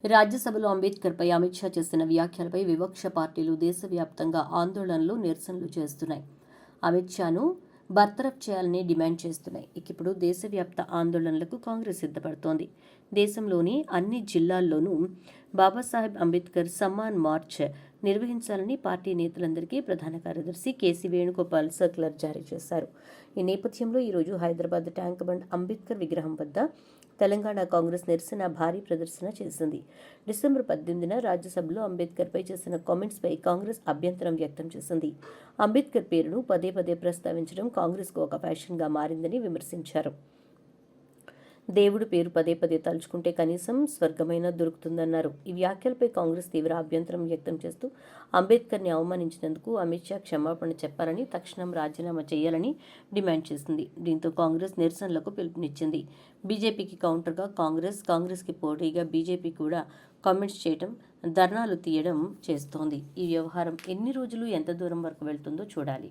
రాజ్యసభలో అంబేద్కర్పై అమిత్ షా చేసిన వ్యాఖ్యలపై వివక్ష పార్టీలు దేశవ్యాప్తంగా ఆందోళనలు, నిరసనలు చేస్తున్నాయి. అమిత్ షాను బర్తరఫ్ చేయాలని డిమాండ్ చేస్తున్నాయి. ఇప్పుడు దేశవ్యాప్త ఆందోళనలకు కాంగ్రెస్ సిద్ధపడుతోంది. దేశంలోని అన్ని జిల్లాల్లోనూ బాబాసాహెబ్ అంబేద్కర్ సమ్మాన్ మార్చ్ నిర్వహించాలని పార్టీ నేతలందరికీ ప్రధాన కార్యదర్శి కేసీ వేణుగోపాల్ సర్క్యులర్ జారీ చేశారు. ఈ నేపథ్యంలో ఈరోజు హైదరాబాద్ ట్యాంక్ బండ్ అంబేద్కర్ విగ్రహం వద్ద తెలంగాణ కాంగ్రెస్ నిరసన భారీ ప్రదర్శన చేసింది. డిసెంబర్ 18న రాజ్యసభలో అంబేద్కర్పై చేసిన కామెంట్స్పై కాంగ్రెస్ అభ్యంతరం వ్యక్తం చేసింది. అంబేద్కర్ పేరును పదే పదే ప్రస్తావించడం కాంగ్రెస్కు ఒక ఫ్యాషన్గా మారిందని విమర్శించారు. దేవుడి పేరు పదే పదే తలుచుకుంటే కనీసం స్వర్గమైనా దొరుకుతుందన్నారు. ఈ వ్యాఖ్యలపై కాంగ్రెస్ తీవ్ర అభ్యంతరం వ్యక్తం చేస్తూ అంబేద్కర్ని అవమానించినందుకు అమిత్ షా క్షమాపణ చెప్పాలని, తక్షణం రాజీనామా చేయాలని డిమాండ్ చేసింది. దీంతో కాంగ్రెస్ నిరసనలకు పిలుపునిచ్చింది. బీజేపీకి కౌంటర్గా కాంగ్రెస్కి పోటీగా బీజేపీ కూడా కామెంట్స్ చేయడం, ధర్నాలు తీయడం చేస్తోంది. ఈ వ్యవహారం ఎన్ని రోజులు, ఎంత దూరం వరకు వెళ్తుందో చూడాలి.